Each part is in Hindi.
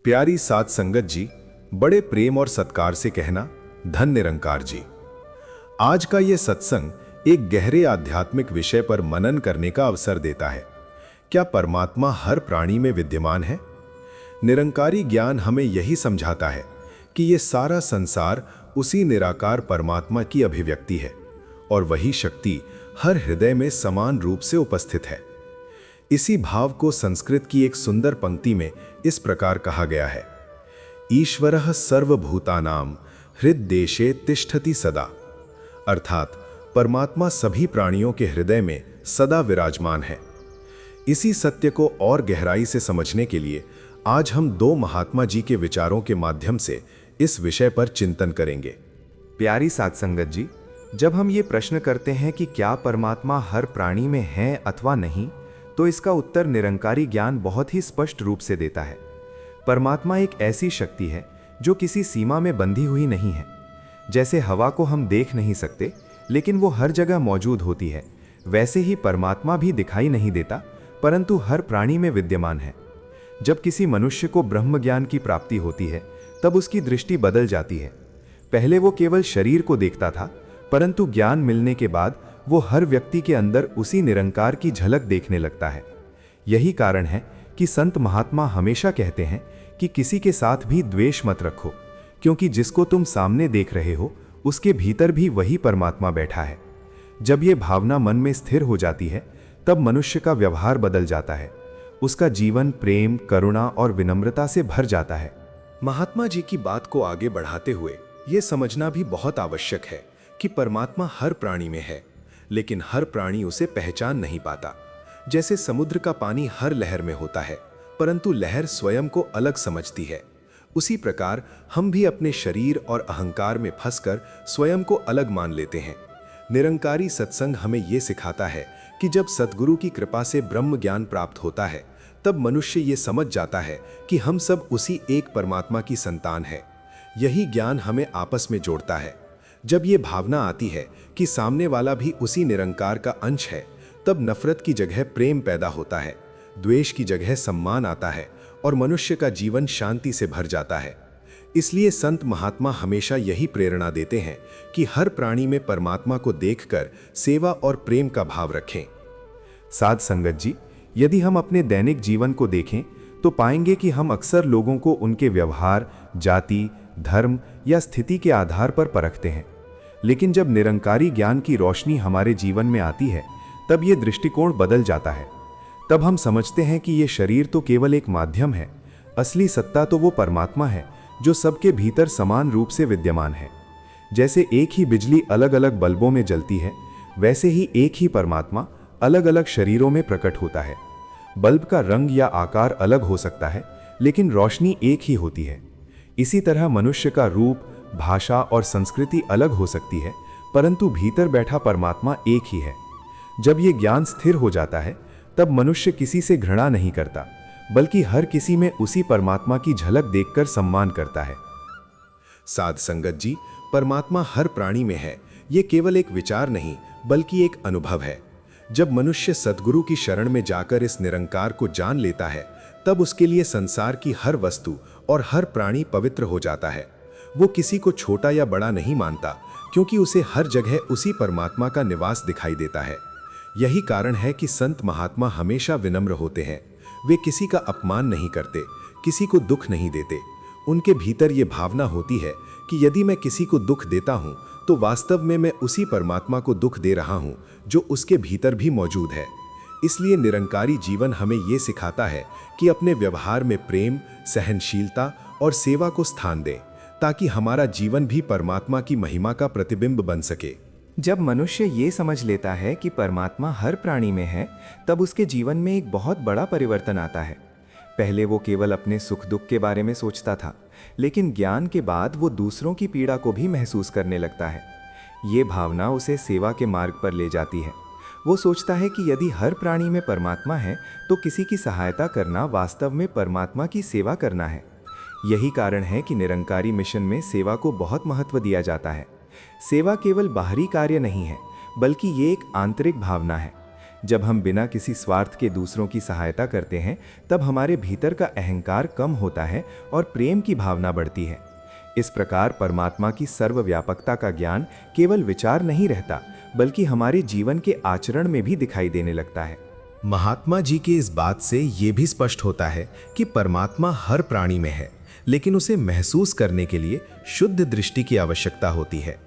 प्यारी साध संगत जी, बड़े प्रेम और सत्कार से कहना धन निरंकार जी। आज का ये सत्संग एक गहरे आध्यात्मिक विषय पर मनन करने का अवसर देता है। क्या परमात्मा हर प्राणी में विद्यमान है? निरंकारी ज्ञान हमें यही समझाता है कि ये सारा संसार उसी निराकार परमात्मा की अभिव्यक्ति है और वही शक्ति हर हृदय में समान रूप से उपस्थित है। इसी भाव को संस्कृत की एक सुंदर पंक्ति में इस प्रकार कहा गया है, ईश्वरः सर्वभूतानां हृद्देशे तिष्ठति सदा। अर्थात परमात्मा सभी प्राणियों के हृदय में सदा विराजमान है। इसी सत्य को और गहराई से समझने के लिए आज हम दो महात्मा जी के विचारों के माध्यम से इस विषय पर चिंतन करेंगे। प्यारी साध संगत जी, जब हम ये प्रश्न करते हैं कि क्या परमात्मा हर प्राणी में है अथवा नहीं, तो इसका उत्तर निरंकारी ज्ञान बहुत ही स्पष्ट रूप से देता है। परमात्मा एक ऐसी शक्ति है जो किसी सीमा में बंधी हुई नहीं है। जैसे हवा को हम देख नहीं सकते लेकिन वो हर जगह मौजूद होती है, वैसे ही परमात्मा भी दिखाई नहीं देता परंतु हर प्राणी में विद्यमान है। जब किसी मनुष्य को ब्रह्म ज्ञान की प्राप्ति होती है तब उसकी दृष्टि बदल जाती है। पहले वो केवल शरीर को देखता था, परंतु ज्ञान मिलने के बाद वो हर व्यक्ति के अंदर उसी निरंकार की झलक देखने लगता है। यही कारण है कि संत महात्मा हमेशा कहते हैं कि किसी के साथ भी द्वेष मत रखो, क्योंकि जिसको तुम सामने देख रहे हो उसके भीतर भी वही परमात्मा बैठा है। जब ये भावना मन में स्थिर हो जाती है तब मनुष्य का व्यवहार बदल जाता है। उसका जीवन प्रेम, करुणा और विनम्रता से भर जाता है। महात्मा जी की बात को आगे बढ़ाते हुए ये समझना भी बहुत आवश्यक है कि परमात्मा हर प्राणी में है, लेकिन हर प्राणी उसे पहचान नहीं पाता। जैसे समुद्र का पानी हर लहर में होता है परंतु लहर स्वयं को अलग समझती है, उसी प्रकार हम भी अपने शरीर और अहंकार में फंसकर स्वयं को अलग मान लेते हैं। निरंकारी सत्संग हमें ये सिखाता है कि जब सद्गुरु की कृपा से ब्रह्म ज्ञान प्राप्त होता है तब मनुष्य ये समझ जाता है कि हम सब उसी एक परमात्मा की संतान है। यही ज्ञान हमें आपस में जोड़ता है। जब ये भावना आती है कि सामने वाला भी उसी निरंकार का अंश है, तब नफरत की जगह प्रेम पैदा होता है, द्वेष की जगह सम्मान आता है और मनुष्य का जीवन शांति से भर जाता है। इसलिए संत महात्मा हमेशा यही प्रेरणा देते हैं कि हर प्राणी में परमात्मा को देखकर सेवा और प्रेम का भाव रखें। साध संगत जी, यदि हम अपने दैनिक जीवन को देखें तो पाएंगे कि हम अक्सर लोगों को उनके व्यवहार, जाति, धर्म या स्थिति के आधार पर परखते हैं। लेकिन जब निरंकारी ज्ञान की रोशनी हमारे जीवन में आती है तब ये दृष्टिकोण बदल जाता है। तब हम समझते हैं कि ये शरीर तो केवल एक माध्यम है, असली सत्ता तो वो परमात्मा है जो सबके भीतर समान रूप से विद्यमान है। जैसे एक ही बिजली अलग अलग बल्बों में जलती है, वैसे ही एक ही परमात्मा अलग अलग शरीरों में प्रकट होता है। बल्ब का रंग या आकार अलग हो सकता है लेकिन रोशनी एक ही होती है। इसी तरह मनुष्य का रूप, भाषा और संस्कृति अलग हो सकती है परंतु भीतर बैठा परमात्मा एक ही है। जब ये ज्ञान स्थिर हो जाता है तब मनुष्य किसी से घृणा नहीं करता बल्कि हर किसी में उसी परमात्मा की झलक देखकर सम्मान करता है। साध संगत जी, परमात्मा हर प्राणी में है ये केवल एक विचार नहीं बल्कि एक अनुभव है। जब मनुष्य सद्गुरु की शरण में जाकर इस निरंकार को जान लेता है तब उसके लिए संसार की हर वस्तु और हर प्राणी पवित्र हो जाता है। वो किसी को छोटा या बड़ा नहीं मानता क्योंकि उसे हर जगह उसी परमात्मा का निवास दिखाई देता है। यही कारण है कि संत महात्मा हमेशा विनम्र होते हैं। वे किसी का अपमान नहीं करते, किसी को दुख नहीं देते। उनके भीतर ये भावना होती है कि यदि मैं किसी को दुख देता हूँ तो वास्तव में मैं उसी परमात्मा को दुख दे रहा हूँ जो उसके भीतर भी मौजूद है। इसलिए निरंकारी जीवन हमें ये सिखाता है कि अपने व्यवहार में प्रेम, सहनशीलता और सेवा को स्थान दें ताकि हमारा जीवन भी परमात्मा की महिमा का प्रतिबिंब बन सके। जब मनुष्य ये समझ लेता है कि परमात्मा हर प्राणी में है तब उसके जीवन में एक बहुत बड़ा परिवर्तन आता है। पहले वो केवल अपने सुख दुख के बारे में सोचता था, लेकिन ज्ञान के बाद वो दूसरों की पीड़ा को भी महसूस करने लगता है। ये भावना उसे सेवा के मार्ग पर ले जाती है। वो सोचता है कि यदि हर प्राणी में परमात्मा है तो किसी की सहायता करना वास्तव में परमात्मा की सेवा करना है। यही कारण है कि निरंकारी मिशन में सेवा को बहुत महत्व दिया जाता है। सेवा केवल बाहरी कार्य नहीं है बल्कि ये एक आंतरिक भावना है। जब हम बिना किसी स्वार्थ के दूसरों की सहायता करते हैं, तब हमारे भीतर का अहंकार कम होता है और प्रेम की भावना बढ़ती है। इस प्रकार परमात्मा की सर्वव्यापकता का ज्ञान केवल विचार नहीं रहता, बल्कि हमारे जीवन के आचरण में भी दिखाई देने लगता है। महात्मा जी की इस बात से ये भी स्पष्ट होता है कि परमात्मा हर प्राणी में है, लेकिन उसे महसूस करने के लिए शुद्ध दृष्टि की आवश्यकता होती है।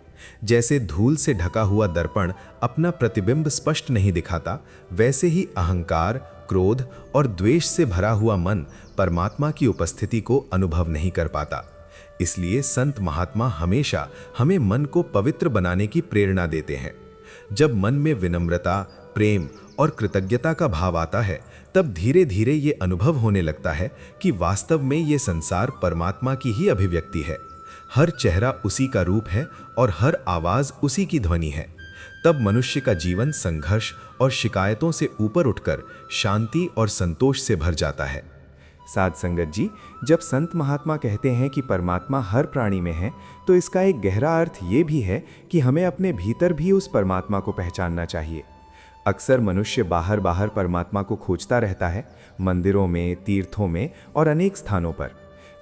जैसे धूल से ढका हुआ दर्पण अपना प्रतिबिंब स्पष्ट नहीं दिखाता, वैसे ही अहंकार, क्रोध और द्वेष से भरा हुआ मन परमात्मा की उपस्थिति को अनुभव नहीं कर पाता। इसलिए संत महात्मा हमेशा हमें मन को पवित्र बनाने की प्रेरणा देते हैं। जब मन में विनम्रता, प्रेम और कृतज्ञता का भाव आता है, तब धीरे धीरे ये अनुभव होने लगता है कि वास्तव में ये संसार परमात्मा की ही अभिव्यक्ति है। हर चेहरा उसी का रूप है और हर आवाज उसी की ध्वनि है। तब मनुष्य का जीवन संघर्ष और शिकायतों से ऊपर उठकर शांति और संतोष से भर जाता है। साध संगत जी, जब संत महात्मा कहते हैं कि परमात्मा हर प्राणी में है, तो इसका एक गहरा अर्थ ये भी है कि हमें अपने भीतर भी उस परमात्मा को पहचानना चाहिए। अक्सर मनुष्य बाहर बाहर परमात्मा को खोजता रहता है, मंदिरों में, तीर्थों में और अनेक स्थानों पर।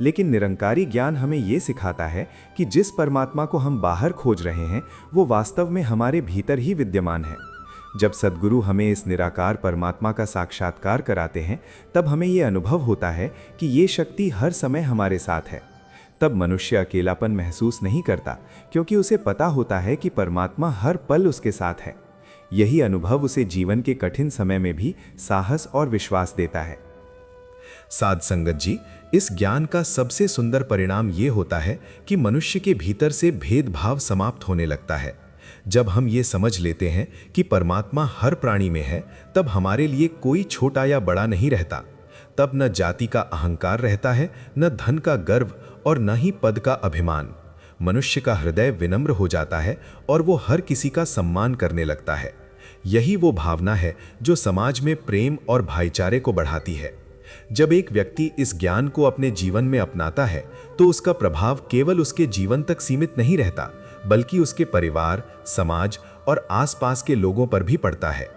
लेकिन निरंकारी ज्ञान हमें ये सिखाता है कि जिस परमात्मा को हम बाहर खोज रहे हैं, वो वास्तव में हमारे भीतर ही विद्यमान है। जब सद्गुरु हमें इस निराकार परमात्मा का साक्षात्कार कराते हैं, तब हमें ये अनुभव होता है कि ये शक्ति हर समय हमारे साथ है। तब मनुष्य अकेलापन महसूस नहीं करता, क्योंकि उसे पता होता है कि परमात्मा हर पल उसके साथ है। यही अनुभव उसे जीवन के कठिन समय में भी साहस और विश्वास देता है। साध संगत जी, इस ज्ञान का सबसे सुंदर परिणाम ये होता है कि मनुष्य के भीतर से भेदभाव समाप्त होने लगता है। जब हम ये समझ लेते हैं कि परमात्मा हर प्राणी में है, तब हमारे लिए कोई छोटा या बड़ा नहीं रहता। तब न जाति का अहंकार रहता है, न धन का गर्व और न ही पद का अभिमान। मनुष्य का हृदय विनम्र हो जाता है और वो हर किसी का सम्मान करने लगता है। यही वो भावना है जो समाज में प्रेम और भाईचारे को बढ़ाती है। जब एक व्यक्ति इस ज्ञान को अपने जीवन में अपनाता है, तो उसका प्रभाव केवल उसके जीवन तक सीमित नहीं रहता, बल्कि उसके परिवार, समाज और आसपास के लोगों पर भी पड़ता है।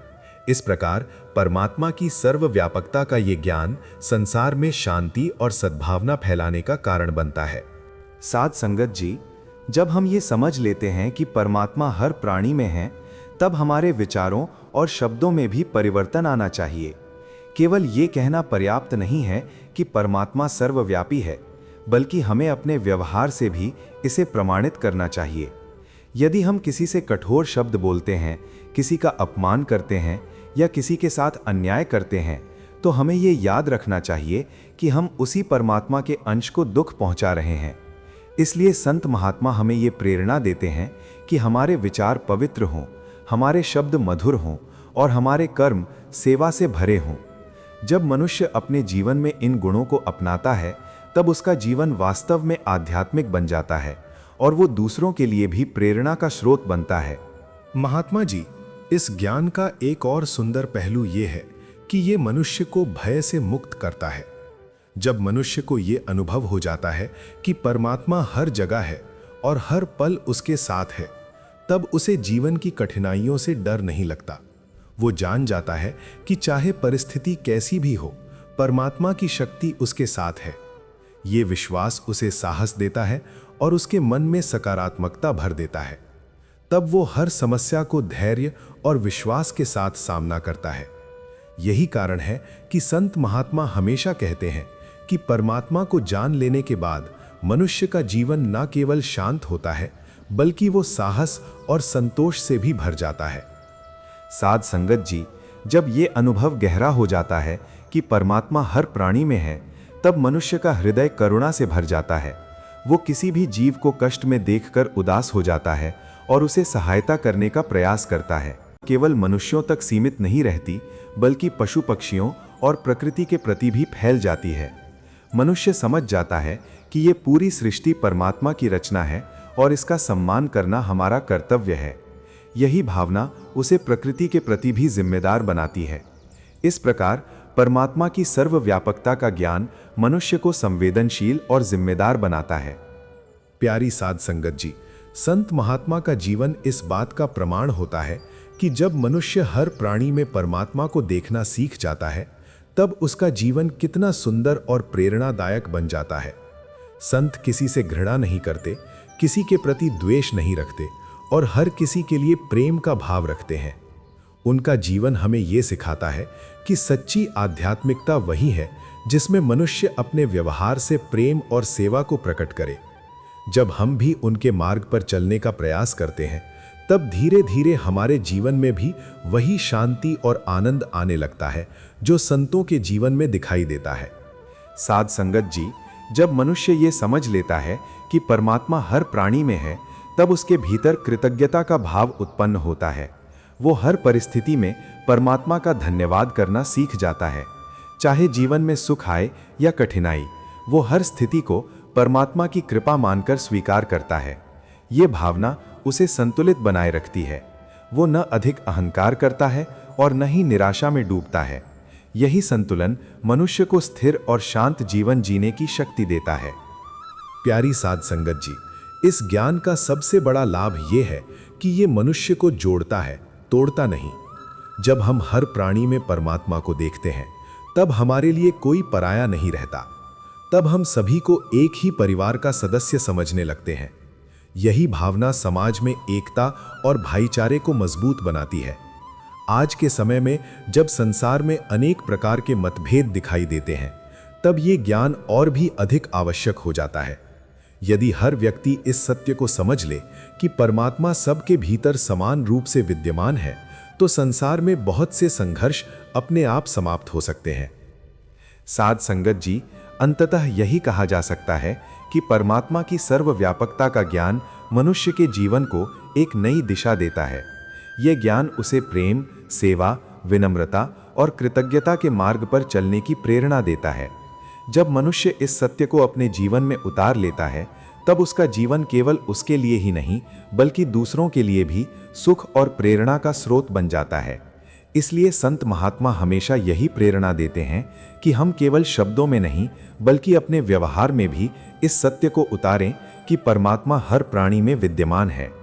इस प्रकार परमात्मा की सर्वव्यापकता का ये ज्ञान संसार में शांति और सद्भावना फैलाने का कारण बनता है। साध संगत जी, जब हम ये समझ लेते हैं कि परमात्मा हर प्राणी में है, तब हमारे विचारों और शब्दों में भी परिवर्तन आना चाहिए। केवल ये कहना पर्याप्त नहीं है कि परमात्मा सर्वव्यापी है, बल्कि हमें अपने व्यवहार से भी इसे प्रमाणित करना चाहिए। यदि हम किसी से कठोर शब्द बोलते हैं, किसी का अपमान करते हैं या किसी के साथ अन्याय करते हैं, तो हमें ये याद रखना चाहिए कि हम उसी परमात्मा के अंश को दुख पहुंचा रहे हैं। इसलिए संत महात्मा हमें ये प्रेरणा देते हैं कि हमारे विचार पवित्र हों, हमारे शब्द मधुर हों और हमारे कर्म सेवा से भरे हों। जब मनुष्य अपने जीवन में इन गुणों को अपनाता है, तब उसका जीवन वास्तव में आध्यात्मिक बन जाता है और वो दूसरों के लिए भी प्रेरणा का स्रोत बनता है। महात्मा जी, इस ज्ञान का एक और सुंदर पहलू ये है कि ये मनुष्य को भय से मुक्त करता है। जब मनुष्य को ये अनुभव हो जाता है कि परमात्मा हर जगह है और हर पल उसके साथ है, तब उसे जीवन की कठिनाइयों से डर नहीं लगता। वो जान जाता है कि चाहे परिस्थिति कैसी भी हो, परमात्मा की शक्ति उसके साथ है। ये विश्वास उसे साहस देता है और उसके मन में सकारात्मकता भर देता है। तब वो हर समस्या को धैर्य और विश्वास के साथ सामना करता है। यही कारण है कि संत महात्मा हमेशा कहते हैं कि परमात्मा को जान लेने के बाद मनुष्य का जीवन न केवल शांत होता है, बल्कि वो साहस और संतोष से भी भर जाता है। साध संगत जी, जब ये अनुभव गहरा हो जाता है कि परमात्मा हर प्राणी में है, तब मनुष्य का हृदय करुणा से भर जाता है। वो किसी भी जीव को कष्ट में देखकर उदास हो जाता है और उसे सहायता करने का प्रयास करता है। केवल मनुष्यों तक सीमित नहीं रहती, बल्कि पशु पक्षियों और प्रकृति के प्रति भी फैल जाती है। मनुष्य समझ जाता है कि ये पूरी सृष्टि परमात्मा की रचना है और इसका सम्मान करना हमारा कर्तव्य है। यही भावना उसे प्रकृति के प्रति भी जिम्मेदार बनाती है। इस प्रकार परमात्मा की सर्वव्यापकता का ज्ञान मनुष्य को संवेदनशील और जिम्मेदार बनाता है। प्यारी साध संगत जी, संत महात्मा का जीवन इस बात का प्रमाण होता है कि जब मनुष्य हर प्राणी में परमात्मा को देखना सीख जाता है, तब उसका जीवन कितना सुंदर और प्रेरणादायक बन जाता है। संत किसी से घृणा नहीं करते, किसी के प्रति द्वेष नहीं रखते और हर किसी के लिए प्रेम का भाव रखते हैं। उनका जीवन हमें ये सिखाता है कि सच्ची आध्यात्मिकता वही है जिसमें मनुष्य अपने व्यवहार से प्रेम और सेवा को प्रकट करे। जब हम भी उनके मार्ग पर चलने का प्रयास करते हैं, तब धीरे धीरे हमारे जीवन में भी वही शांति और आनंद आने लगता है जो संतों के जीवन में दिखाई देता है। साध संगत जी, जब मनुष्य ये समझ लेता है कि परमात्मा हर प्राणी में है, तब उसके भीतर कृतज्ञता का भाव उत्पन्न होता है। वो हर परिस्थिति में परमात्मा का धन्यवाद करना सीख जाता है। चाहे जीवन में सुख आए या कठिनाई, वो हर स्थिति को परमात्मा की कृपा मानकर स्वीकार करता है। ये भावना उसे संतुलित बनाए रखती है। वो न अधिक अहंकार करता है और न ही निराशा में डूबता है। यही संतुलन मनुष्य को स्थिर और शांत जीवन जीने की शक्ति देता है। प्यारी साध संगत जी, इस ज्ञान का सबसे बड़ा लाभ ये है कि ये मनुष्य को जोड़ता है, तोड़ता नहीं। जब हम हर प्राणी में परमात्मा को देखते हैं, तब हमारे लिए कोई पराया नहीं रहता। तब हम सभी को एक ही परिवार का सदस्य समझने लगते हैं। यही भावना समाज में एकता और भाईचारे को मजबूत बनाती है। आज के समय में जब संसार में अनेक प्रकार के मतभेद दिखाई देते हैं, तब ये ज्ञान और भी अधिक आवश्यक हो जाता है। यदि हर व्यक्ति इस सत्य को समझ ले कि परमात्मा सबके भीतर समान रूप से विद्यमान है, तो संसार में बहुत से संघर्ष अपने आप समाप्त हो सकते हैं। साध संगत जी, अंततः यही कहा जा सकता है कि परमात्मा की सर्वव्यापकता का ज्ञान मनुष्य के जीवन को एक नई दिशा देता है। यह ज्ञान उसे प्रेम, सेवा, विनम्रता और कृतज्ञता के मार्ग पर चलने की प्रेरणा देता है। जब मनुष्य इस सत्य को अपने जीवन में उतार लेता है, तब उसका जीवन केवल उसके लिए ही नहीं, बल्कि दूसरों के लिए भी सुख और प्रेरणा का स्रोत बन जाता है। इसलिए संत महात्मा हमेशा यही प्रेरणा देते हैं कि हम केवल शब्दों में नहीं, बल्कि अपने व्यवहार में भी इस सत्य को उतारें कि परमात्मा हर प्राणी में विद्यमान है।